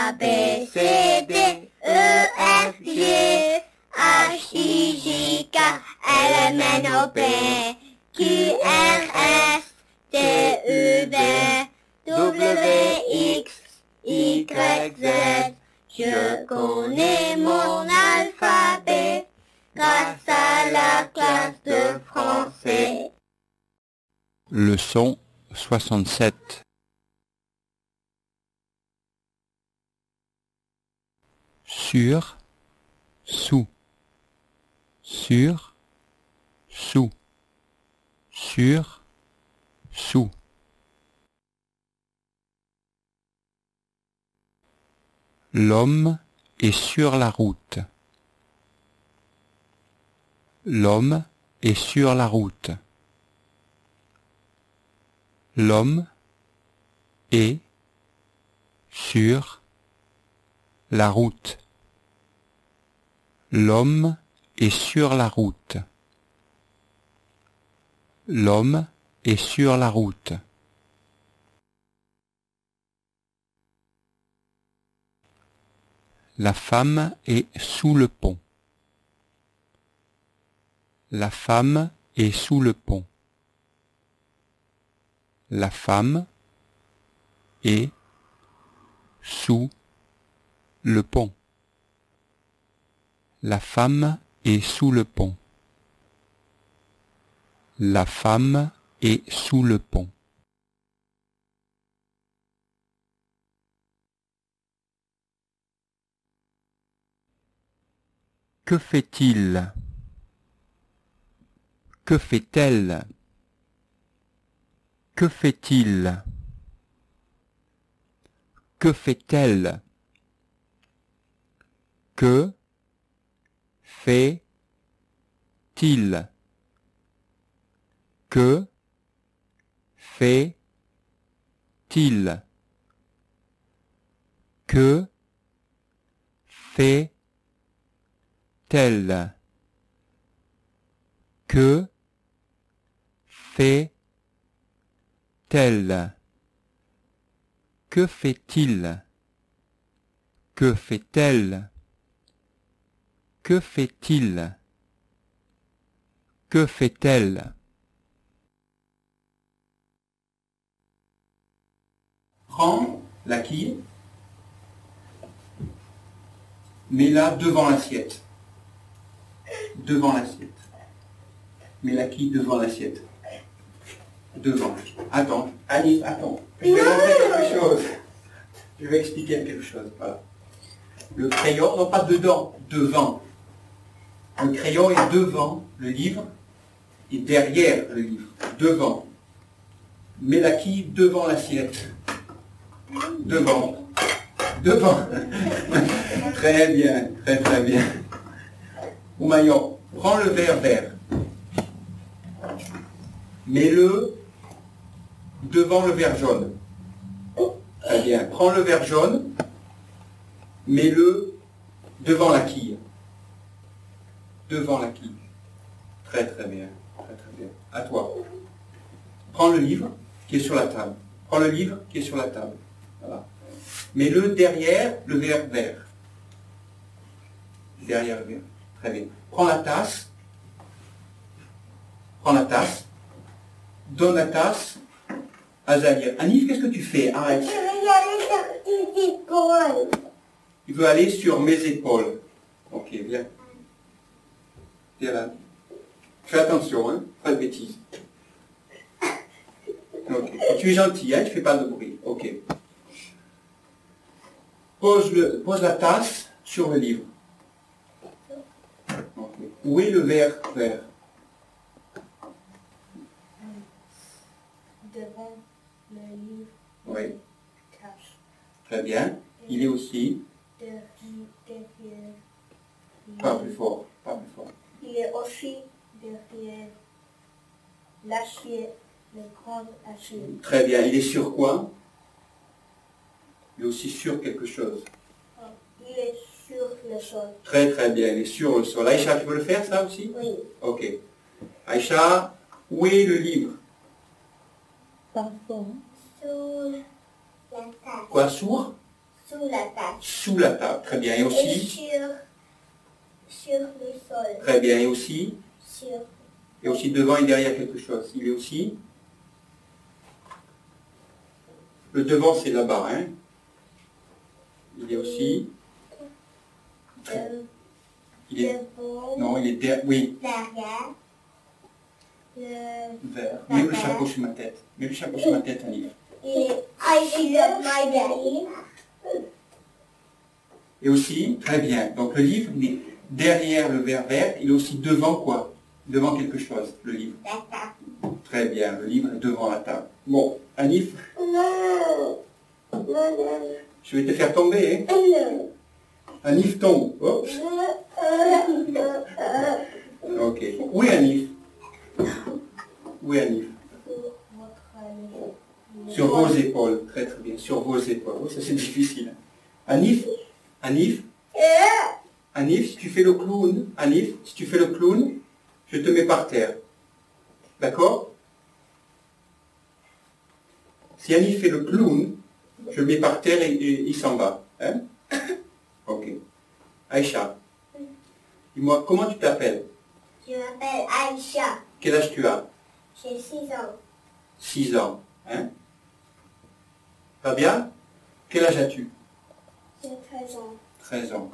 A, B, C, D, E, F, G, H, I, J, K, L, M, N, O, P, Q, R, S, T, U, V, W, X, Y, Z. Je connais mon alphabet grâce à la classe de français. Leçon 67. Sur, sous, sur, sous, sur, sous. L'homme est sur la route. L'homme est sur la route. L'homme est sur la route. L'homme est sur la route. L'homme est sur la route. La femme est sous le pont. La femme est sous le pont. La femme est sous le pont. La femme est sous le pont. La femme est sous le pont. Que fait-il? Que fait-elle? Que fait-il? Que fait-elle? Que fait-il? Que fait-il? Que fait-elle? Que fait-elle? Que fait-il? Que fait-elle? Que fait-il? Que fait-elle? Prends la quille, mets-la devant l'assiette. Devant l'assiette. Mets la quille devant l'assiette. Devant. Attends, Annie, attends. Je vais montrer quelque chose. Je vais expliquer quelque chose. Voilà. Le crayon, non pas dedans, devant. Le crayon est devant le livre et derrière le livre. Devant. Mets la quille devant l'assiette. Devant. Devant. Très bien, très très bien. Oumayon, prends le verre vert. Mets-le devant le verre jaune. Très bien. Prends le verre jaune. Mets-le devant la quille. Devant la quille. Très très bien. Très très bien. À toi. Prends le livre qui est sur la table. Prends le livre qui est sur la table. Voilà. Mets-le derrière le verre vert. Derrière le verre. Très bien. Prends la tasse. Prends la tasse. Donne la tasse à Zahir. Anif, qu'est-ce que tu fais? Arrête. Je vais aller sur tes épaules. Il veut aller sur mes épaules. Ok, viens. Viens là. Fais attention, hein. Pas de bêtises. Ok. Et tu es gentil, hein. Tu fais pas de bruit. Ok. Pose la tasse sur le livre. Okay. Où est le verre vert? Devant le livre. Oui. Cache. Très bien. Il est aussi. Derrière. Pas plus fort. Pas plus fort. Il est aussi derrière l'assiette, le grand assiette. Très bien. Il est sur quoi? Il est aussi sur quelque chose. Il est sur le sol. Très très bien. Il est sur le sol. Aïcha, tu veux le faire ça aussi? Oui. Ok. Aïcha, où est le livre? Parfum. Sur la table. Quoi, sourd? Sur Sous la table. Sous la table. Très bien. Et Et aussi. sur le sol. Très bien. Et aussi. Sur. Et aussi devant et derrière quelque chose. Il est aussi. Le devant, c'est là-bas. Hein. Il est aussi. Il est. Devant. Non, il est derrière. Oui. Derrière. Vert. Mets le chapeau sur ma tête. Mets le chapeau sur ma tête, Annie. Il est sur my daddy. Et aussi, très bien. Donc le livre, il est derrière le verre vert. Il est aussi devant quoi? Devant quelque chose, le livre. La table. Très bien. Le livre est devant la table. Bon, Anif, Non. Non. je vais te faire tomber. Hein. Non. Anif tombe. Hop. Ok. Où est Anif? Où est Anif? Sur vos épaules. Très très bien. Sur vos épaules. Oh, ça c'est difficile. Anif, Anif, Anif, si tu fais le clown, Anif, si tu fais le clown, je te mets par terre. D'accord? Si Anif fait le clown, je le mets par terre et il s'en va. Hein? Ok. Aïcha, dis-moi, comment tu t'appelles? Je m'appelle Aïcha. Quel âge tu as? J'ai 6 ans. 6 ans. Hein? Pas bien? Quel âge as-tu? J'ai 13 ans. 13 ans.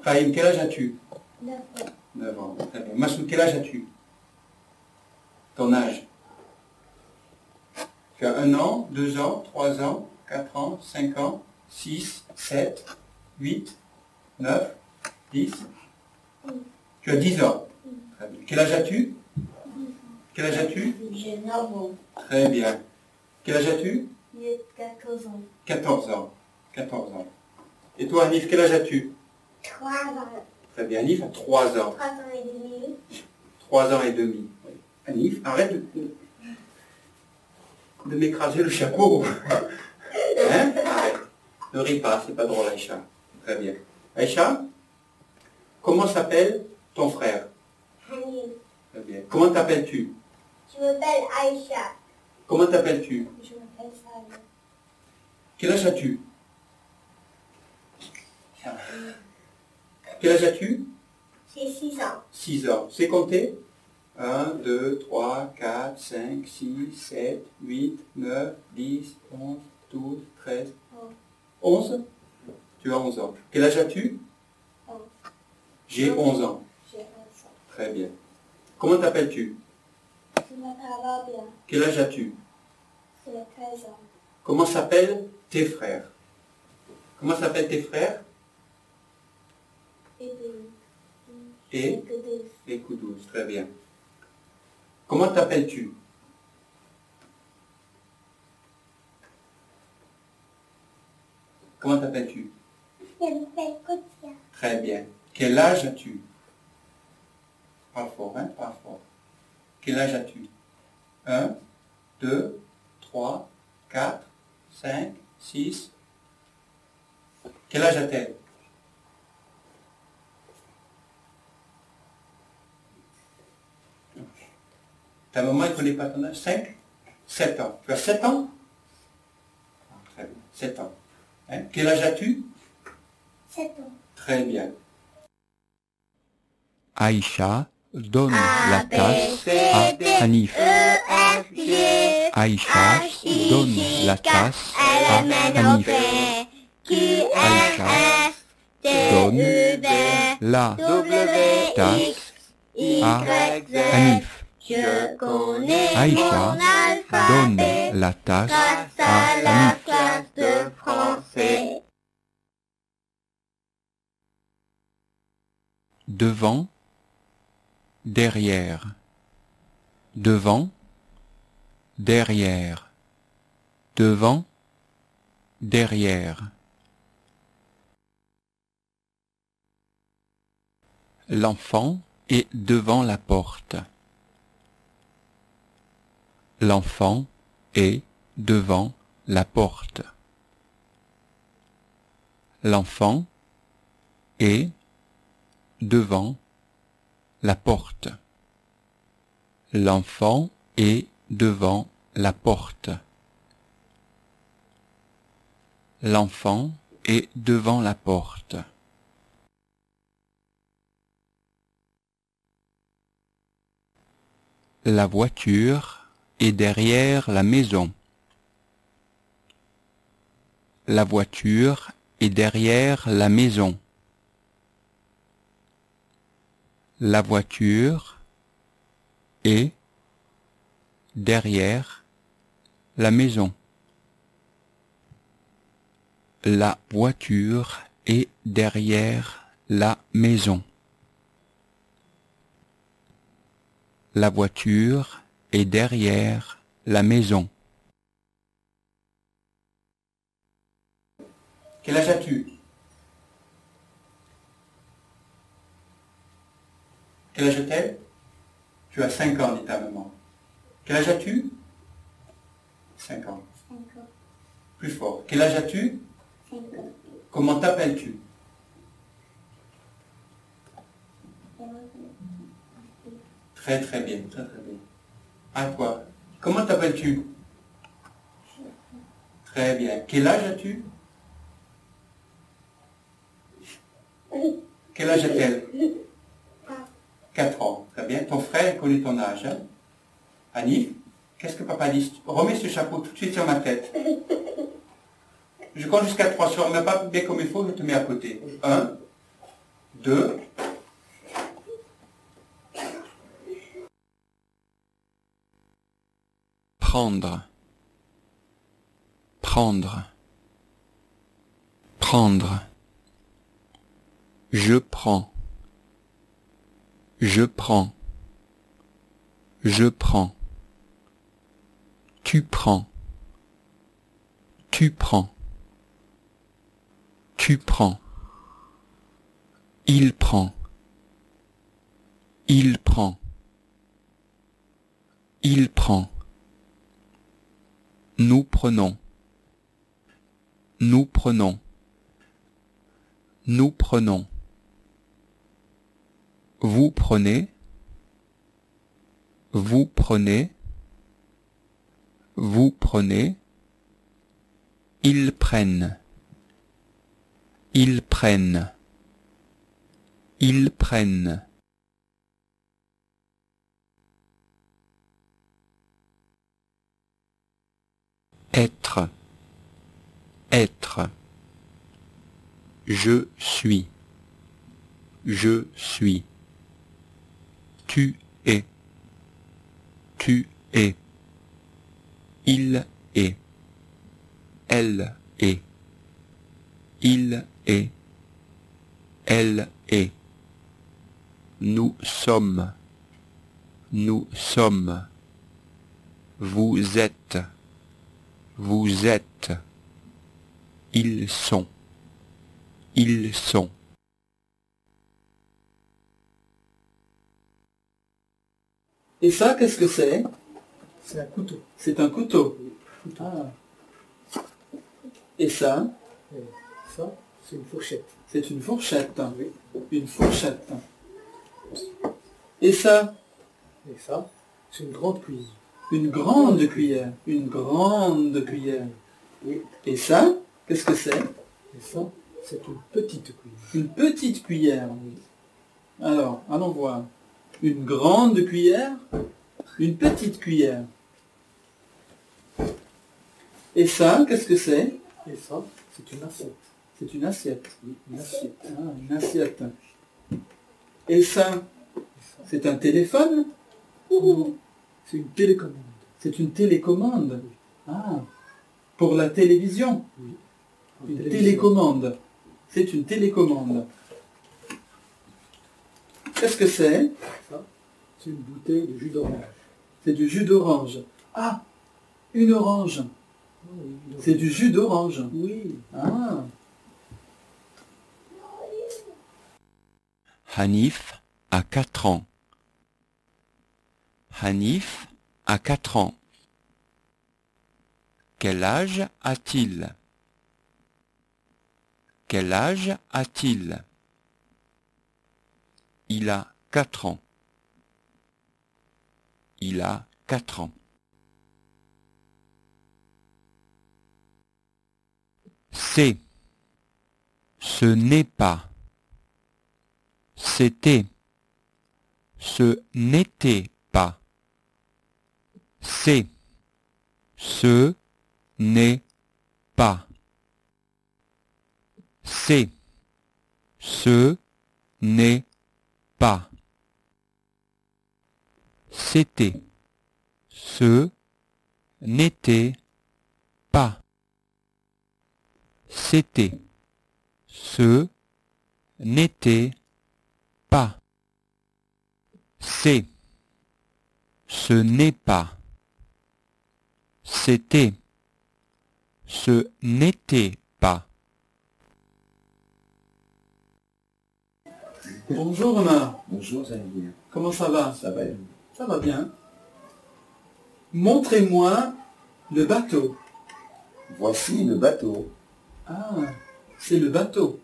Fahim, quel âge as-tu? 9 ans. 9 ans. Très bien. Massoud, quel âge as-tu? Ton âge? Tu as 1 an, 2 ans, 3 ans, 4 ans, 5 ans, 6, 7, 8, 9, 10. Tu as 10 ans. Très bien. Quel âge as-tu? Quel âge as-tu? J'ai 9 ans. Très bien. Quel âge as-tu? J'ai 14 ans. 14 ans. 14 ans. Et toi, Anif, quel âge as-tu? 3 ans. Très bien, Anif a 3 ans. 3 ans et demi. 3 ans et demi. Oui. Anif, arrête de m'écraser le chapeau. Hein? Arrête. Ne ris pas, c'est pas drôle, Aïcha. Très bien. Aïcha, comment s'appelle ton frère? Hanif. Très bien. Comment t'appelles-tu? Je m'appelle Aïcha. Comment t'appelles-tu? Je m'appelle Salah. Quel âge as-tu? Quel âge as-tu? J'ai 6 ans. 6 ans. C'est compter? 1, 2, 3, 4, 5, 6, 7, 8, 9, 10, 11, 12, 13. 11? Tu as 11 ans. Quel âge as-tu? 11. J'ai 11 ans. J'ai 11 ans. Très bien. Comment t'appelles-tu? Je m'appelle Rabia. Quel âge as-tu? J'ai 13 ans. Comment s'appellent tes frères? Comment s'appellent tes frères? Et Kudus. Et Kudus. Très bien. Comment t'appelles-tu? Comment t'appelles-tu? Je m'appelle Kotia. Très bien. Quel âge as-tu? Parle fort, hein? Parle fort. Quel âge as-tu? 1, 2, 3, 4, 5, 6. Quel âge a-t-elle? Ta maman ne connaît pas ton âge? 5? 7 ans. Tu as 7 ans? Très bien. 7 ans. Hein? Quel âge as-tu? 7 ans. Très bien. Aïcha donne la A, B, tasse C, à D, Hanif. E, F, G, Aïcha H, I, donne J, la K, tasse à L, M, N, O, Hanif. P, Q, R, Aïcha S, T, donne U, V, la W, tasse X, Y, à Z. Hanif. Je connais Aïcha mon donne alphabet la tasse grâce à à la Hanif. classe de français. Devant, derrière. Devant, derrière. Devant, derrière. L'enfant est devant la porte. L'enfant est devant la porte. L'enfant est devant la porte. L'enfant est devant la porte. L'enfant est devant la porte. La voiture est derrière la maison. La voiture est derrière la maison. La voiture est derrière la maison. La voiture est derrière la maison. La voiture est derrière la maison. Quel âge as-tu? Quel âge a-t-elle? Tu as 5 ans, dit ta maman. Quel âge as-tu? 5 ans. 5 ans. Plus fort. Quel âge as-tu? 5 ans. Comment t'appelles-tu? Très très bien, très très bien. À toi. Comment t'appelles-tu? Très bien. Quel âge as-tu? Quel âge a-t-elle? 4 ans. Très bien. Ton frère connaît ton âge. Hein? Anif, qu'est-ce que papa dit? Remets ce chapeau tout de suite sur ma tête. Je compte jusqu'à 3. Si on ne met pas bien comme il faut, je te mets à côté. 1, 2. Prendre. Prendre. Prendre. Je prends. Je prends. Je prends. Tu prends. Tu prends. Tu prends. Il prend. Il prend. Il prend. Nous prenons. Nous prenons. Nous prenons. Vous prenez. Vous prenez. Vous prenez. Ils prennent. Ils prennent. Ils prennent. Être. Être. Je suis. Je suis. Tu es. Tu es. Il est. Elle est. Il est. Elle est. Nous sommes. Nous sommes. Vous êtes. Vous êtes. Ils sont. Ils sont. Et ça, qu'est-ce que c'est? C'est un couteau. C'est un couteau. Ah. Et ça? Et ça, c'est une fourchette. C'est une fourchette. Oui. Une fourchette. Et ça? Et ça, c'est une grande cuillère. Une grande cuillère. Une grande cuillère. Oui. Et ça? Qu'est-ce que c'est? Et ça, c'est une petite cuillère. Une petite cuillère. Alors, allons voir. Une grande cuillère, une petite cuillère. Et ça, qu'est-ce que c'est? Et ça, c'est une assiette. C'est une assiette. Oui, une assiette. Ah, une assiette. Et ça, Et ça, c'est un téléphone? c'est une télécommande. C'est une télécommande. Ah, pour la télévision. Oui. Une télécommande. C'est une télécommande. Qu'est-ce que c'est? Ça, c'est une bouteille de jus d'orange. C'est du jus d'orange. Ah, une orange. Ah oui, une C'est du jus d'orange. Oui. Ah, Hanif a 4 ans. Hanif a 4 ans. Quel âge a-t-il? Quel âge a-t-il? Il a 4 ans. Il a 4 ans. C'est. Ce n'est pas. C'était. Ce n'était pas. C'est. Ce n'est pas. C'est. Ce n'est pas. C'était. Ce n'était pas. C'était. Ce n'était pas. C'est. Ce n'est pas. C'était. Ce n'était pas. Bonjour Omar, Bonjour Zandir. comment ça va? Ça va? Ça va bien. Montrez-moi le bateau. Voici le bateau. Ah, c'est le bateau.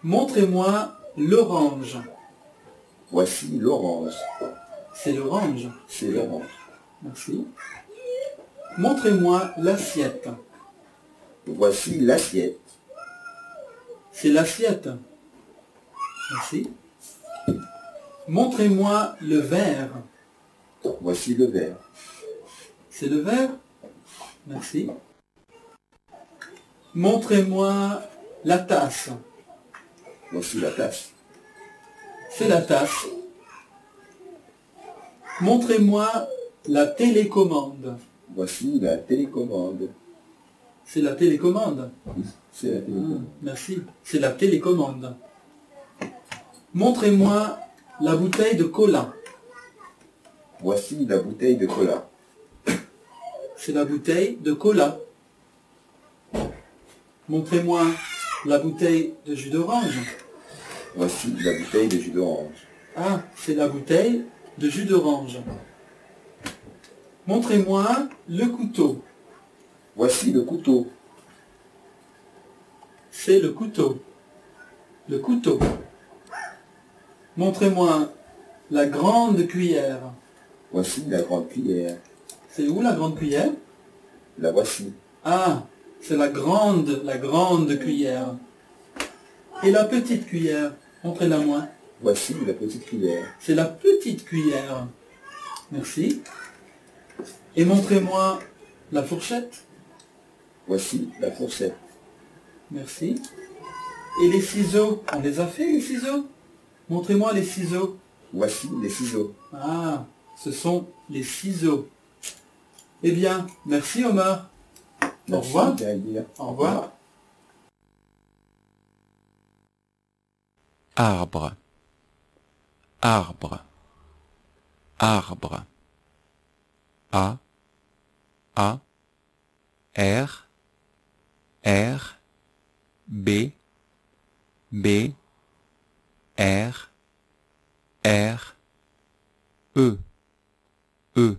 Montrez-moi l'orange. Voici l'orange. C'est l'orange. C'est l'orange. Merci. Montrez-moi l'assiette. Voici l'assiette. C'est l'assiette. Merci. Montrez-moi le verre. Voici le verre. C'est le verre. Merci. Montrez-moi la tasse. Voici la tasse. C'est la tasse. Montrez-moi la télécommande. Voici la télécommande. C'est la télécommande. Oui, c'est la télécommande. Merci. C'est la télécommande. Montrez-moi la bouteille de cola. Voici la bouteille de cola. C'est la bouteille de cola. Montrez-moi la bouteille de jus d'orange. Voici la bouteille de jus d'orange. Ah, c'est la bouteille de jus d'orange. Montrez-moi le couteau. Voici le couteau. C'est le couteau. Le couteau. Montrez-moi la grande cuillère. Voici la grande cuillère. C'est où la grande cuillère? La voici. Ah, c'est la grande cuillère. Et la petite cuillère, montrez-la moi. Voici la petite cuillère. C'est la petite cuillère. Merci. Et montrez-moi la fourchette. Voici la fourchette. Merci. Et les ciseaux, on les a fait les ciseaux? Montrez-moi les ciseaux. Voici les ciseaux. Ah, ce sont les ciseaux. Eh bien, merci Omar. Au Merci, revoir. Zandir. Au revoir. Arbre. Arbre. Arbre. A. A. R. R. B. B. R. R. E. E.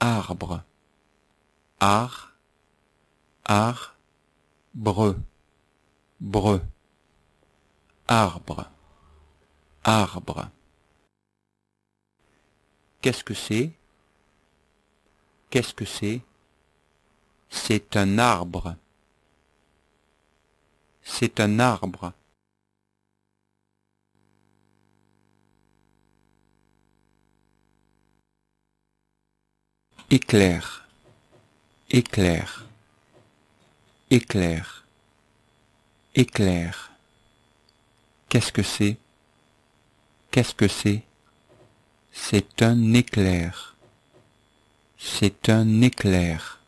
Arbre. Ar. Ar. Bre. Bre. Arbre. Arbre. Qu'est-ce que c'est? Qu'est-ce que c'est? C'est un arbre. C'est un arbre. Éclair. Éclair. Éclair. Éclair. Qu'est-ce que c'est? Qu'est-ce que c'est? C'est un éclair. C'est un éclair.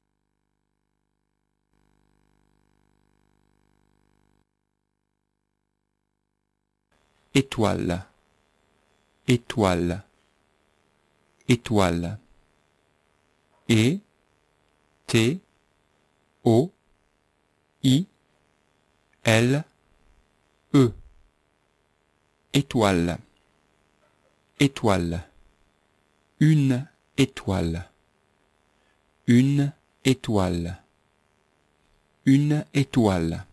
Étoile. Étoile. Étoile. E. T. O. I. L. E. Étoile. Étoile. Une étoile. Une étoile. Une étoile.